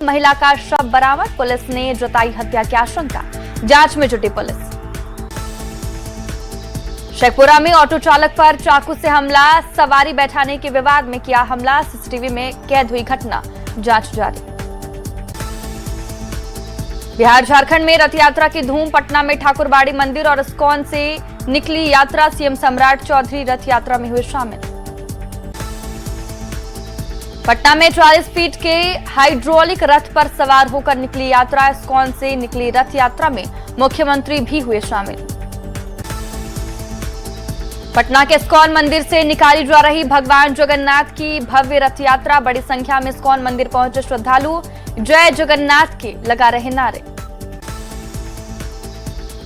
महिला का शव बरामद, पुलिस ने जताई हत्या की आशंका, जांच में जुटी पुलिस। शेखपुरा में ऑटो चालक पर चाकू से हमला, सवारी बैठाने के विवाद में किया हमला, सीसीटीवी में कैद हुई घटना, जांच जारी। बिहार झारखंड में रथ यात्रा की धूम, पटना में ठाकुरबाड़ी मंदिर और इस्कॉन से निकली यात्रा, सीएम सम्राट चौधरी रथ यात्रा में हुए शामिल। पटना में 40 फीट के हाइड्रोलिक रथ पर सवार होकर निकली यात्रा, इस्कॉन से निकली रथ यात्रा में मुख्यमंत्री भी हुए शामिल। पटना के इस्कॉन मंदिर से निकाली जा रही भगवान जगन्नाथ की भव्य रथ यात्रा, बड़ी संख्या में इस्कॉन मंदिर पहुंचे श्रद्धालु, जय जगन्नाथ के लगा रहे नारे।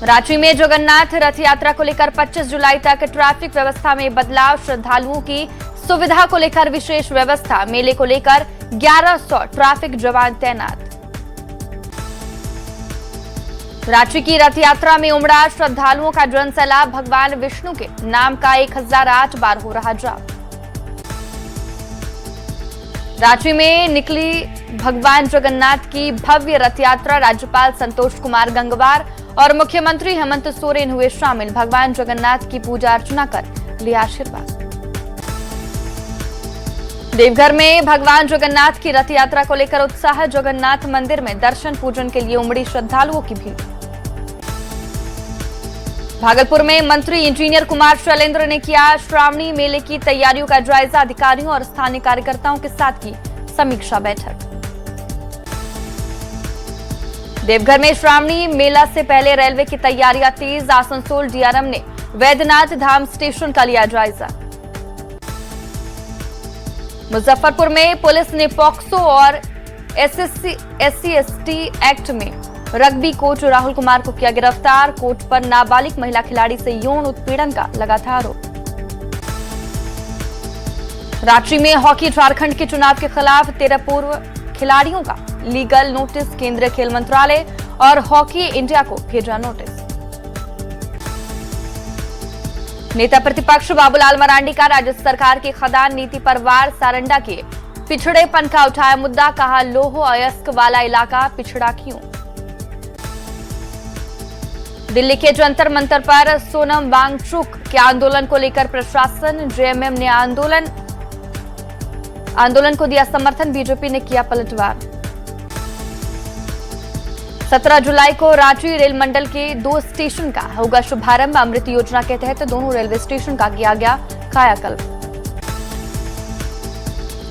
रांची में जगन्नाथ रथ यात्रा को लेकर 25 जुलाई तक ट्रैफिक व्यवस्था में बदलाव, श्रद्धालुओं की सुविधा को लेकर विशेष व्यवस्था, मेले को लेकर 1100 ट्रैफिक जवान तैनात। रांची की रथ यात्रा में उमड़ा श्रद्धालुओं का जनसैलाब, भगवान विष्णु के नाम का 1008 बार हो रहा जाप। रांची में निकली भगवान जगन्नाथ की भव्य रथ यात्रा, राज्यपाल संतोष कुमार गंगवार और मुख्यमंत्री हेमंत सोरेन हुए शामिल, भगवान जगन्नाथ की पूजा अर्चना कर लिया आशीर्वाद। देवघर में भगवान जगन्नाथ की रथ यात्रा को लेकर उत्साह, जगन्नाथ मंदिर में दर्शन पूजन के लिए उमड़ी श्रद्धालुओं की भीड़। भागलपुर में मंत्री इंजीनियर कुमार शैलेंद्र ने किया श्रावणी मेले की तैयारियों का जायजा, अधिकारियों और स्थानीय कार्यकर्ताओं के साथ की समीक्षा बैठक। देवघर में श्रावणी मेला से पहले रेलवे की तैयारियां तेज, आसनसोल डीआरएम ने वैद्यनाथ धाम स्टेशन का लिया जायजा। मुजफ्फरपुर में पुलिस ने पॉक्सो और SC/ST एक्ट में रग्बी कोच राहुल कुमार को किया गिरफ्तार, कोर्ट पर नाबालिग महिला खिलाड़ी से यौन उत्पीड़न का लगा था आरोप। रांची में हॉकी झारखंड के चुनाव के खिलाफ 13 पूर्व खिलाड़ियों का लीगल नोटिस, केंद्रीय खेल मंत्रालय और हॉकी इंडिया को भेजा नोटिस। नेता प्रतिपक्ष बाबूलाल मरांडी का राज्य सरकार की खदान नीति पर वार, सारंडा के पिछड़ेपन का उठाया मुद्दा, कहा लोह अयस्क वाला इलाका पिछड़ा क्यों। दिल्ली के जंतर मंतर पर सोनम वांगचुक के आंदोलन को लेकर प्रशासन, जेएमएम ने आंदोलन को दिया समर्थन, बीजेपी ने किया पलटवार। 17 जुलाई को रांची रेल मंडल के 2 स्टेशन का होगा शुभारंभ, अमृत योजना के तहत दोनों रेलवे स्टेशन का किया गया कायाकल्प।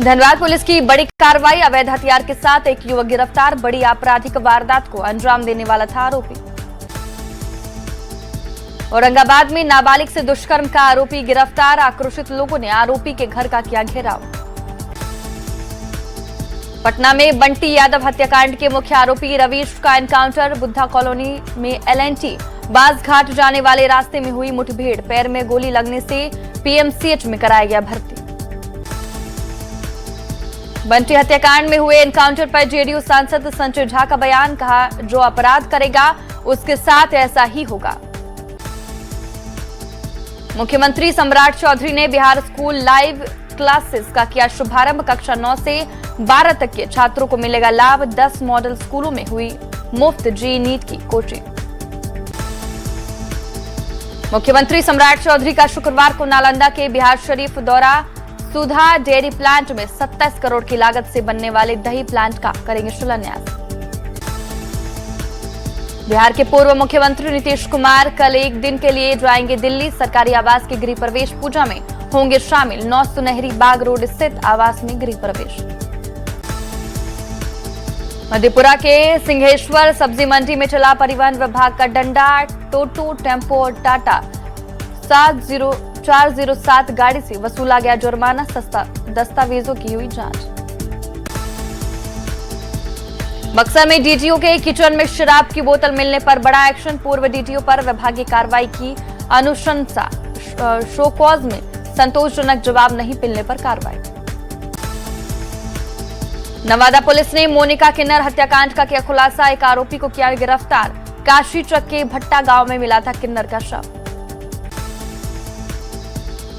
धनबाद पुलिस की बड़ी कार्रवाई, अवैध हथियार के साथ एक युवक गिरफ्तार, बड़ी आपराधिक वारदात को अंजाम देने वाला था आरोपी। औरंगाबाद में नाबालिग से दुष्कर्म का आरोपी गिरफ्तार, आक्रोशित लोगों ने आरोपी के घर का किया घेराव। पटना में बंटी यादव हत्याकांड के मुख्य आरोपी रवीश का एनकाउंटर, बुद्धा कॉलोनी में LNT बासघाट जाने वाले रास्ते में हुई मुठभेड़, पैर में गोली लगने से PMCH में कराया गया भर्ती। बंटी हत्याकांड में हुए एनकाउंटर पर जेडीयू सांसद संजय झा का बयान, कहा जो अपराध करेगा उसके साथ ऐसा ही होगा। मुख्यमंत्री सम्राट चौधरी ने बिहार स्कूल लाइव क्लासेस का किया शुभारंभ, कक्षा 9 से 12 तक के छात्रों को मिलेगा लाभ, 10 मॉडल स्कूलों में हुई मुफ्त JEE नीट की कोचिंग। मुख्यमंत्री सम्राट चौधरी का शुक्रवार को नालंदा के बिहार शरीफ दौरा, सुधा डेयरी प्लांट में 27 करोड़ की लागत से बनने वाले दही प्लांट का करेंगे शिलान्यास। बिहार के पूर्व मुख्यमंत्री नीतीश कुमार कल एक दिन के लिए जाएंगे दिल्ली, सरकारी आवास की गृह प्रवेश पूजा में होंगे शामिल, 9 सुनहरी बाग रोड स्थित आवास में गृह प्रवेश। मधेपुरा के सिंहेश्वर सब्जी मंडी में चला परिवहन विभाग का डंडा, टोटो, टेम्पो और टाटा 407 गाड़ी से वसूला गया जुर्माना, दस्तावेजों की हुई जांच। बक्सर में डीटीओ के किचन में शराब की बोतल मिलने पर बड़ा एक्शन, पूर्व डीटीओ पर विभागीय कार्रवाई की अनुशंसा, शो कॉज में संतोषजनक जवाब नहीं मिलने पर कार्रवाई। नवादा पुलिस ने मोनिका किन्नर हत्याकांड का किया खुलासा, एक आरोपी को किया गिरफ्तार, काशीचक के भट्टा गांव में मिला था किन्नर का शव।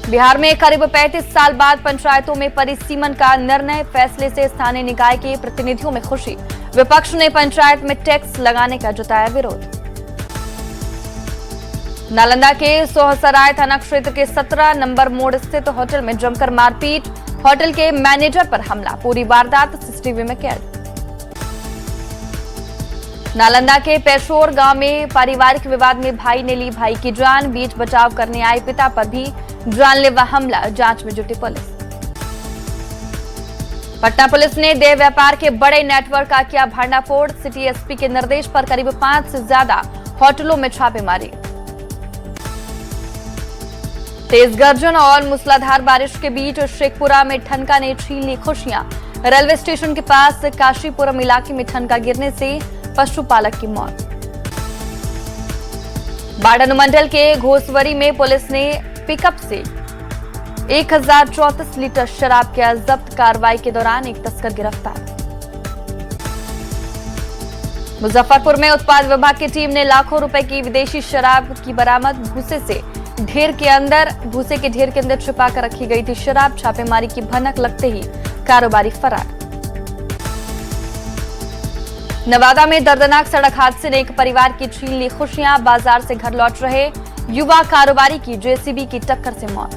बिहार में करीब 35 साल बाद पंचायतों में परिसीमन का निर्णय, फैसले से स्थानीय निकाय के प्रतिनिधियों में खुशी। विपक्ष ने पंचायत में टैक्स लगाने का जताया विरोध। नालंदा के सोहसराय थाना क्षेत्र के 17 नंबर मोड़ स्थित होटल में जमकर मारपीट, होटल के मैनेजर पर हमला, पूरी वारदात सीसीटीवी में कैद। नालंदा के पेशोर गांव में पारिवारिक विवाद में भाई ने ली भाई की जान, बीच बचाव करने आए पिता पर भी जानलेवा हमला, जांच में जुटी पुलिस। पटना पुलिस ने देह व्यापार के बड़े नेटवर्क का किया भंडाफोड़, सिटी एसपी के निर्देश पर करीब 5 से ज्यादा होटलों में छापेमारी। तेज गर्जन और मूसलाधार बारिश के बीच शेखपुरा में ठनका ने छीन ली खुशियां। रेलवे स्टेशन के पास काशीपुरम इलाके में ठनका गिरने से पशुपालक की मौत। बाढ़ अनुमंडल के घोसवरी में पुलिस ने पिकअप से 1034 लीटर शराब किया जब्त, कार्रवाई के दौरान एक तस्कर गिरफ्तार। मुजफ्फरपुर में उत्पाद विभाग की टीम ने लाखों रुपए की विदेशी शराब की बरामद, भूसे के ढेर के अंदर छिपा कर रखी गई थी शराब, छापेमारी की भनक लगते ही कारोबारी फरार। नवादा में दर्दनाक सड़क हादसे ने एक परिवार की छीन ली खुशियां, बाजार से घर लौट रहे युवा कारोबारी की जेसीबी की टक्कर से मौत।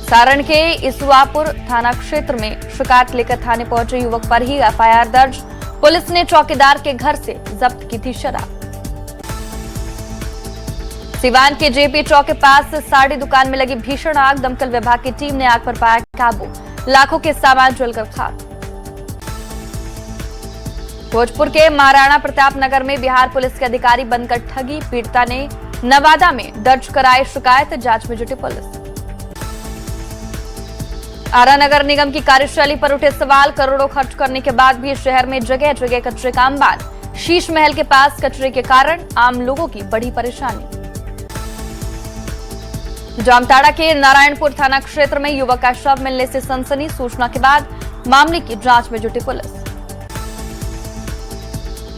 सारण के इसुआपुर थाना क्षेत्र में शिकायत लेकर थाने पहुंचे युवक पर ही एफआईआर दर्ज, पुलिस ने चौकीदार के घर से जब्त की थी शराब। सिवान के जेपी चौक के पास साड़ी दुकान में लगी भीषण आग, दमकल विभाग की टीम ने आग पर पाया काबू, लाखों के सामान जलकर खाक। भोजपुर के महाराणा प्रताप नगर में बिहार पुलिस के अधिकारी बनकर ठगी, पीड़िता ने नवादा में दर्ज कराई शिकायत, जांच में जुटी पुलिस। आरा नगर निगम की कार्यशैली पर उठे सवाल, करोड़ों खर्च करने के बाद भी शहर में जगह जगह कचरे का अंबार, शीश महल के पास कचरे के कारण आम लोगों की बड़ी परेशानी। जामताड़ा के नारायणपुर थाना क्षेत्र में युवक का शव मिलने से सनसनी, सूचना के बाद मामले की जांच में जुटी पुलिस।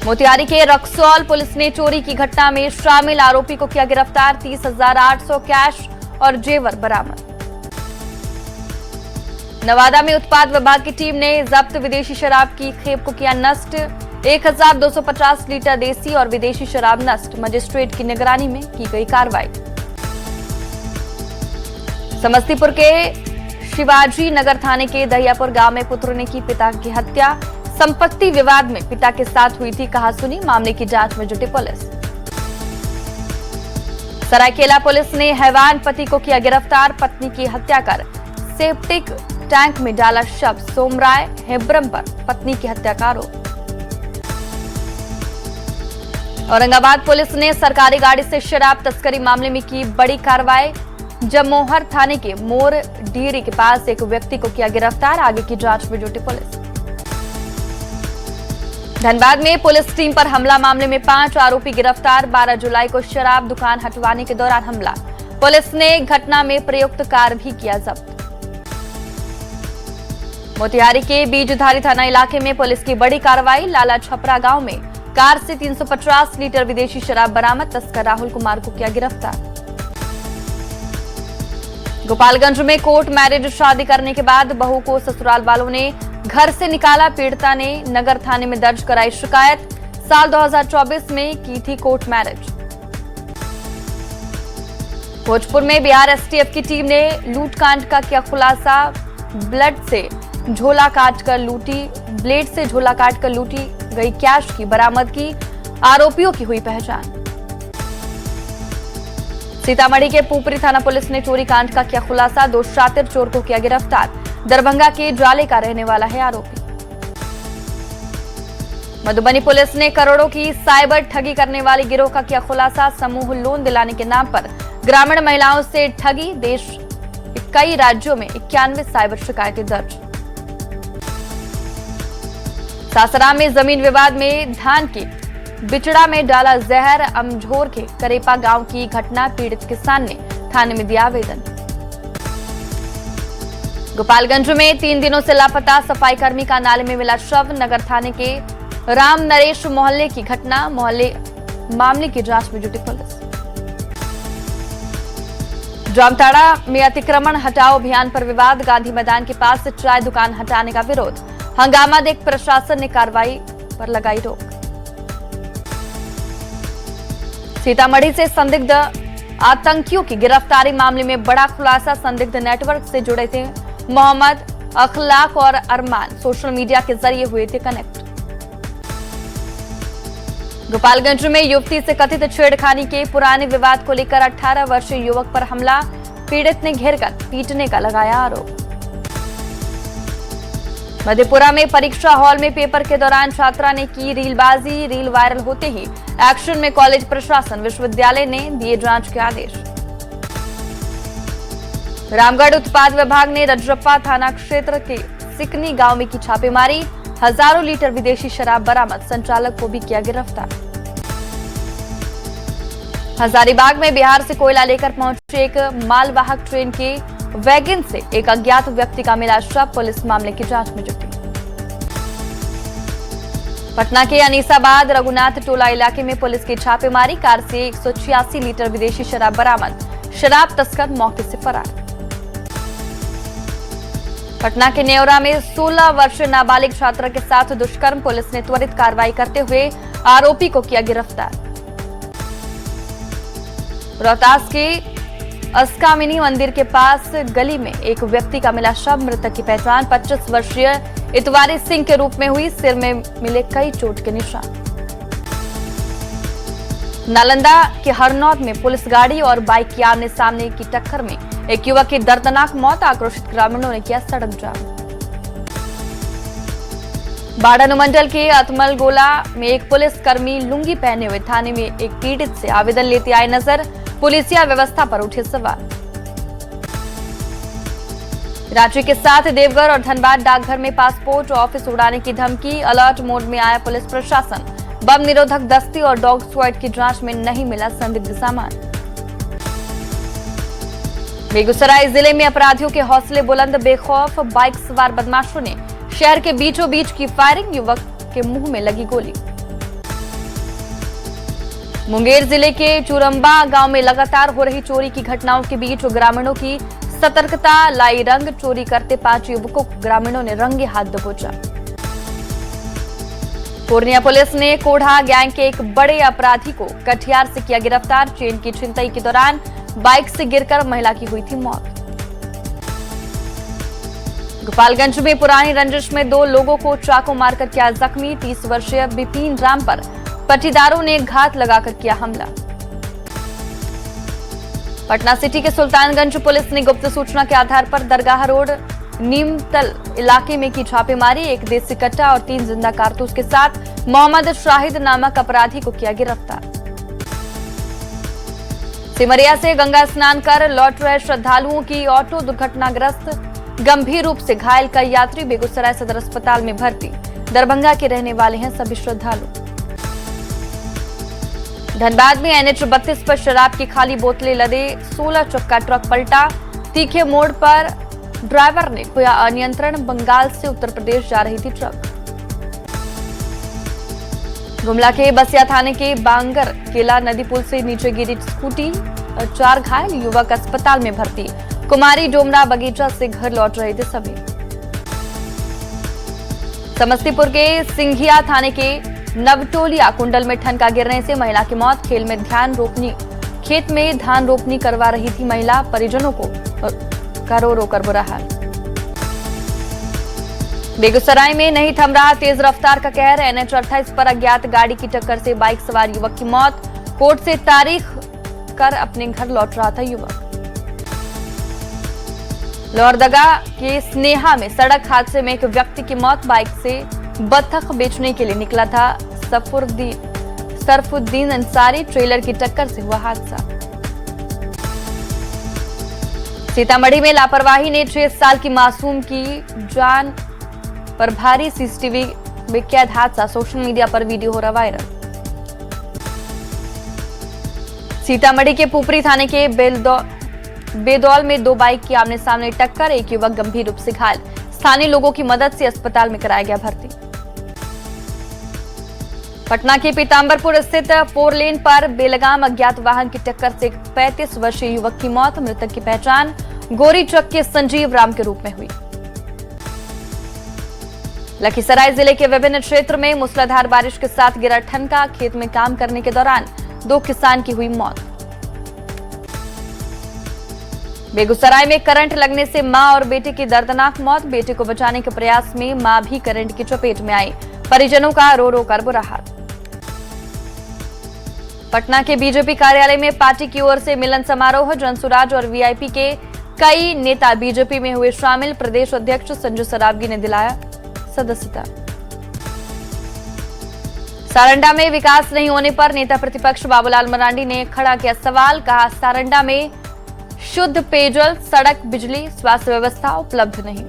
मोतिहारी के रक्सौल पुलिस ने चोरी की घटना में शामिल आरोपी को किया गिरफ्तार, 30,800 कैश और जेवर बरामद। नवादा में उत्पाद विभाग की टीम ने जब्त विदेशी शराब की खेप को किया नष्ट, 1250 लीटर देसी और विदेशी शराब नष्ट, मजिस्ट्रेट की निगरानी में की गई कार्रवाई। समस्तीपुर के शिवाजी नगर थाने के दहियापुर गांव में पुत्र ने की पिता की हत्या, संपत्ति विवाद में पिता के साथ हुई थी कहासुनी, मामले की जांच में जुटी पुलिस। सरायकेला पुलिस ने हैवान पति को किया गिरफ्तार, पत्नी की हत्या कर सेप्टिक टैंक में डाला शव, सोमराय हेब्रम पर पत्नी की हत्या का आरोप। औरंगाबाद पुलिस ने सरकारी गाड़ी से शराब तस्करी मामले में की बड़ी कार्रवाई, जमोहर थाने के मोर डीरी के पास एक व्यक्ति को किया गिरफ्तार, आगे की जांच में जुटी पुलिस। धनबाद में पुलिस टीम पर हमला मामले में 5 आरोपी गिरफ्तार, 12 जुलाई को शराब दुकान हटवाने के दौरान हमला, पुलिस ने घटना में प्रयुक्त कार भी किया जब्त। मोतिहारी के बीजधारी थाना इलाके में पुलिस की बड़ी कार्रवाई, लाला छपरा गांव में कार से 350 लीटर विदेशी शराब बरामद, तस्कर राहुल कुमार को किया गिरफ्तार। गोपालगंज में कोर्ट मैरिज शादी करने के बाद बहू को ससुराल वालों ने घर से निकाला, पीड़िता ने नगर थाने में दर्ज कराई शिकायत, साल 2024 में की थी कोर्ट मैरिज। भोजपुर में बिहार एसटीएफ की टीम ने लूटकांड का किया खुलासा, ब्लेड से झोला काटकर लूटी गई कैश की बरामद की, आरोपियों की हुई पहचान। सीतामढ़ी के पुपरी थाना पुलिस ने चोरी कांड का किया खुलासा, 2 शातिर चोर को किया गिरफ्तार, दरभंगा के जाले का रहने वाला है आरोपी। मधुबनी पुलिस ने करोड़ों की साइबर ठगी करने वाले गिरोह का किया खुलासा, समूह लोन दिलाने के नाम पर ग्रामीण महिलाओं से ठगी, देश के कई राज्यों में 91 साइबर शिकायतें दर्ज। सासाराम में जमीन विवाद में धान की बिचड़ा में डाला जहर, अमझोर के करेपा गांव की घटना, पीड़ित किसान ने थाने में दिया आवेदन। गोपालगंज में 3 दिनों से लापता सफाई कर्मी का नाले में मिला शव, नगर थाने के राम नरेश मोहल्ले की घटना, मामले की जांच में जुटी पुलिस। जामताड़ा में अतिक्रमण हटाओ अभियान पर विवाद, गांधी मैदान के पास से चाय दुकान हटाने का विरोध। हंगामा देख प्रशासन ने कार्रवाई पर लगाई रोक। सीतामढ़ी से संदिग्ध आतंकियों की गिरफ्तारी मामले में बड़ा खुलासा, संदिग्ध नेटवर्क से जुड़े थे मोहम्मद, अखलाक और अरमान, सोशल मीडिया के जरिए हुए थे कनेक्ट। गोपालगंज में युवती से कथित छेड़खानी के पुराने विवाद को लेकर 18 वर्षीय युवक पर हमला, पीड़ित ने घेरकर पीटने का लगाया आरोप। मधेपुरा में परीक्षा हॉल में पेपर के दौरान छात्रा ने की रीलबाजी, रील वायरल होते ही एक्शन में कॉलेज प्रशासन, विश्वविद्यालय ने दिए जांच के आदेश। रामगढ़ उत्पाद विभाग ने रजरप्पा थाना क्षेत्र के सिकनी गांव में की छापेमारी, हजारों लीटर विदेशी शराब बरामद, संचालक को भी किया गिरफ्तार। हजारीबाग में बिहार से कोयला लेकर पहुंचे एक मालवाहक ट्रेन के वैगन से एक अज्ञात व्यक्ति का मिला शव, पुलिस मामले की जांच में जुटी। पटना के अनीसाबाद रघुनाथ टोला इलाके में पुलिस की छापेमारी, कार से 186 लीटर विदेशी शराब बरामद, शराब तस्कर मौके से फरार। पटना के नेवरा में 16 वर्षीय नाबालिग छात्रा के साथ दुष्कर्म, पुलिस ने त्वरित कार्रवाई करते हुए आरोपी को किया गिरफ्तार। रोहतास के अस्कामिनी मंदिर के पास गली में एक व्यक्ति का मिला शव, मृतक की पहचान 25 वर्षीय इतवारी सिंह के रूप में हुई, सिर में मिले कई चोट के निशान। नालंदा के हरनौत में पुलिस गाड़ी और बाइक की आमने सामने की टक्कर में एक युवक की दर्दनाक मौत, आक्रोशित ग्रामीणों ने किया सड़क जाम। बाढ़ अनुमंडल के अतमल गोला में एक पुलिस कर्मी लुंगी पहने हुए थाने में एक पीड़ित से आवेदन लेते आए नजर, पुलिसिया व्यवस्था पर उठे सवाल। रांची के साथ देवघर और धनबाद डाकघर में पासपोर्ट ऑफिस उड़ाने की धमकी, अलर्ट मोड में आया पुलिस प्रशासन, बम निरोधक दस्ती और डॉग स्क्वाड की जांच में नहीं मिला संदिग्ध सामान। बेगूसराय जिले में अपराधियों के हौसले बुलंद, बेखौफ बाइक सवार बदमाशों ने शहर के बीचों बीच की फायरिंग, युवक के मुंह में लगी गोली। मुंगेर जिले के चुरंबा गांव में लगातार हो रही चोरी की घटनाओं के बीच ग्रामीणों की सतर्कता लाई रंग, चोरी करते 5 युवकों को ग्रामीणों ने रंगे हाथ दबोचा। पूर्णिया पुलिस ने कोढ़ा गैंग के एक बड़े अपराधी को कटिहार से किया गिरफ्तार, चेन की छिनतई के दौरान बाइक से गिरकर महिला की हुई थी मौत। गोपालगंज में पुरानी रंजिश में 2 लोगों को चाकू मारकर किया जख्मी, 30 वर्षीय बिपिन राम पर पटीदारों ने घात लगाकर किया हमला। पटना सिटी के सुल्तानगंज पुलिस ने गुप्त सूचना के आधार पर दरगाह रोड नीमतल इलाके में की छापेमारी, एक देसी कट्टा और 3 जिंदा कारतूस के साथ मोहम्मद शाहिद नामक अपराधी को किया गिरफ्तार। सिमरिया से गंगा स्नान कर लौट रहे श्रद्धालुओं की ऑटो दुर्घटनाग्रस्त, गंभीर रूप से घायल कई यात्री बेगूसराय सदर अस्पताल में भर्ती, दरभंगा के रहने वाले हैं सभी श्रद्धालु। धनबाद में NH-32 पर शराब की खाली बोतलें लदे 16 चक्का ट्रक पलटा, तीखे मोड़ पर ड्राइवर ने खोया अनियंत्रण, बंगाल से उत्तर प्रदेश जा रही थी ट्रक। गुमला के बसिया थाने के बांगर केला नदी पुल से नीचे गिरी स्कूटी, 4 घायल, युवक अस्पताल में भर्ती। कुमारी डोमरा बगीचा से घर लौट रहे थे सभी। समस्तीपुर के सिंघिया थाने के नवटोलिया कुंडल में ठनका गिरने से महिला की मौत, खेत में धान रोपनी करवा रही थी महिला, परिजनों को रो रो कर बुरा हाल। बेगूसराय में नहीं थम रहा तेज रफ्तार का कहर, NH-28 पर अज्ञात गाड़ी की टक्कर से बाइक सवार युवक की मौत, कोर्ट से तारीख कर अपने घर लौट रहा था युवक। लोहरदगा के स्नेहा में सड़क हादसे में एक व्यक्ति की मौत, बाइक से बत्तख बेचने के लिए निकला था सरफुद्दीन अंसारी, ट्रेलर की टक्कर से हुआ हादसा। सीतामढ़ी में लापरवाही ने 6 साल की मासूम की जान पर भारी, CCTV में कैद हादसा, सोशल मीडिया पर वीडियो हो रहा वायरल। सीतामढ़ी के पुपरी थाने के बेदौल में 2 बाइक की आमने सामने टक्कर, एक युवक गंभीर रूप से घायल, स्थानीय लोगों की मदद से अस्पताल में कराया गया भर्ती। पटना के पीताम्बरपुर स्थित 4 लेन पर बेलगाम अज्ञात वाहन की टक्कर से 35 वर्षीय युवक की मौत। मृतक की पहचान गोरीचक के संजीव राम के रूप में हुई। लखीसराय जिले के विभिन्न क्षेत्र में मूसलाधार बारिश के साथ गिरा ठनका। खेत में काम करने के दौरान 2 किसान की हुई मौत। बेगूसराय में करंट लगने से मां और बेटे की दर्दनाक मौत। बेटे को बचाने के प्रयास में मां भी करंट की चपेट में आई। परिजनों का रो रो कर बुरा हाल। पटना के बीजेपी कार्यालय में पार्टी की ओर से मिलन समारोह। जनसुराज और वीआईपी के कई नेता बीजेपी में हुए शामिल। प्रदेश अध्यक्ष संजय सरावगी ने दिलाया सदस्यता। सारंडा में विकास नहीं होने पर नेता प्रतिपक्ष बाबूलाल मरांडी ने खड़ा किया सवाल। कहा, सारंडा में शुद्ध पेयजल, सड़क, बिजली, स्वास्थ्य व्यवस्था उपलब्ध नहीं।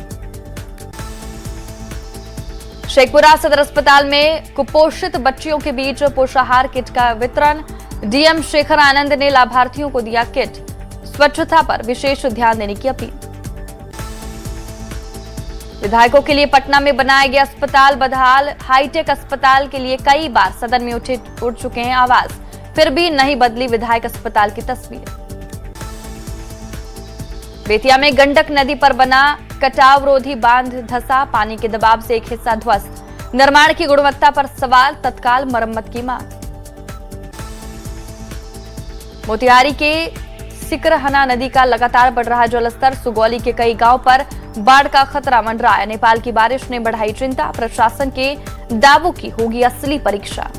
शेखपुरा सदर अस्पताल में कुपोषित बच्चियों के बीच पोषाहार किट का वितरण। डीएम शेखर आनंद ने लाभार्थियों को दिया किट। स्वच्छता पर विशेष ध्यान देने की अपील। विधायकों के लिए पटना में बनाया गया अस्पताल बदहाल। हाईटेक अस्पताल के लिए कई बार सदन में उठ चुके हैं आवाज, फिर भी नहीं बदली विधायक अस्पताल की तस्वीर। बेतिया में गंडक नदी पर बना कटाव रोधी बांध धंसा। पानी के दबाव से एक हिस्सा ध्वस्त। निर्माण की गुणवत्ता पर सवाल। तत्काल मरम्मत की मांग। मोतिहारी के सिकरहना नदी का लगातार बढ़ रहा जलस्तर। सुगौली के कई गांव पर बाढ़ का खतरा मंडराया। नेपाल की बारिश ने बढ़ाई चिंता। प्रशासन के दावों की होगी असली परीक्षा।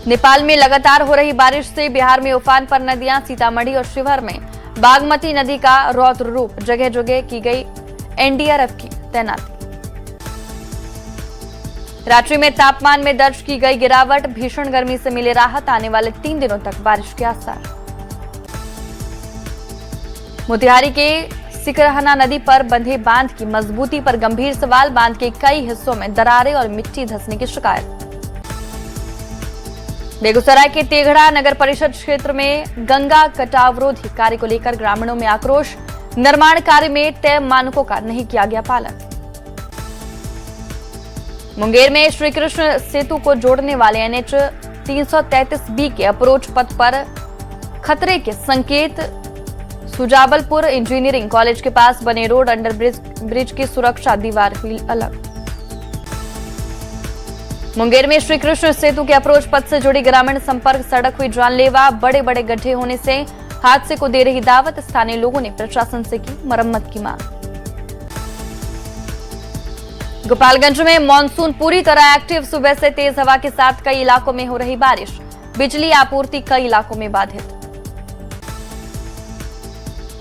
नेपाल में लगातार हो रही बारिश से बिहार में उफान पर नदियां। सीतामढ़ी और शिवहर में बागमती नदी का रौद्र रूप। जगह जगह की गई एनडीआरएफ की तैनाती। रांची में तापमान में दर्ज की गई गिरावट। भीषण गर्मी से मिले राहत। आने वाले 3 दिनों तक बारिश के आसार। मोतिहारी के सिकरहना नदी पर बंधे बांध की मजबूती पर गंभीर सवाल। बांध के कई हिस्सों में दरारें और मिट्टी धंसने की शिकायत। बेगूसराय के तेघड़ा नगर परिषद क्षेत्र में गंगा कटावरोधी कार्य को लेकर ग्रामीणों में आक्रोश। निर्माण कार्य में तय मानकों का नहीं किया गया पालन। मुंगेर में श्रीकृष्ण सेतु को जोड़ने वाले एनएच 333B के अप्रोच पथ पर खतरे के संकेत। सुजावलपुर इंजीनियरिंग कॉलेज के पास बने रोड अंडर ब्रिज की सुरक्षा दीवार हुई अलग। मुंगेर में श्रीकृष्ण सेतु के अप्रोच पथ से जुड़ी ग्रामीण संपर्क सड़क हुई जानलेवा। बड़े बड़े गड्ढे होने से हादसे को दे रही दावत। स्थानीय लोगों ने प्रशासन से की मरम्मत की मांग। गोपालगंज में मानसून पूरी तरह एक्टिव। सुबह से तेज हवा के साथ कई इलाकों में हो रही बारिश। बिजली आपूर्ति कई इलाकों में बाधित।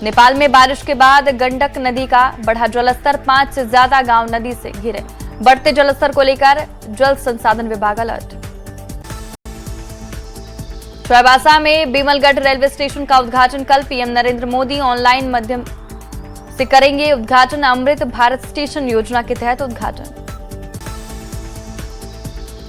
नेपाल में बारिश के बाद गंडक नदी का बढ़ा जलस्तर। 5 से ज्यादा गांव नदी से घिरे। बढ़ते जलस्तर को लेकर जल संसाधन विभाग अलर्ट। चाईबासा में बीमलगढ़ रेलवे स्टेशन का उद्घाटन कल। पीएम नरेंद्र मोदी ऑनलाइन माध्यम से करेंगे उद्घाटन। अमृत भारत स्टेशन योजना के तहत उद्घाटन।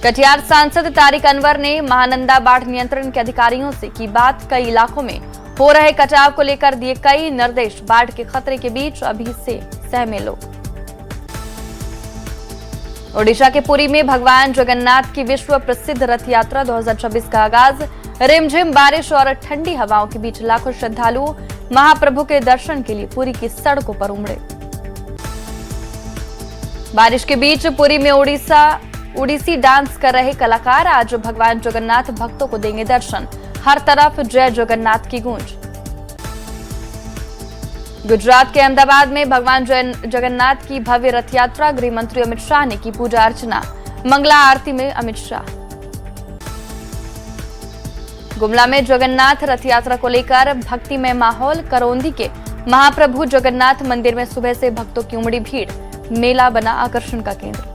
कटिहार सांसद तारिक अनवर ने महानंदा बाढ़ नियंत्रण के अधिकारियों से की बात। कई इलाकों में हो रहे कटाव को लेकर दिए कई निर्देश। बाढ़ के खतरे के बीच अभी से सहमे लोग। ओडिशा के पुरी में भगवान जगन्नाथ की विश्व प्रसिद्ध रथ यात्रा 2026 का आगाज। रिमझिम बारिश और ठंडी हवाओं के बीच लाखों श्रद्धालु महाप्रभु के दर्शन के लिए पुरी की सड़कों पर उमड़े। बारिश के बीच पुरी में ओडिसी डांस कर रहे कलाकार। आज भगवान जगन्नाथ भक्तों को देंगे दर्शन। हर तरफ जय जगन्नाथ की गूंज। गुजरात के अहमदाबाद में भगवान जगन्नाथ की भव्य रथ यात्रा। गृह मंत्री अमित शाह ने की पूजा अर्चना। मंगला आरती में अमित शाह। गुमला में जगन्नाथ रथ यात्रा को लेकर भक्तिमय माहौल। करौंदी के महाप्रभु जगन्नाथ मंदिर में सुबह से भक्तों की उमड़ी भीड़। मेला बना आकर्षण का केंद्र।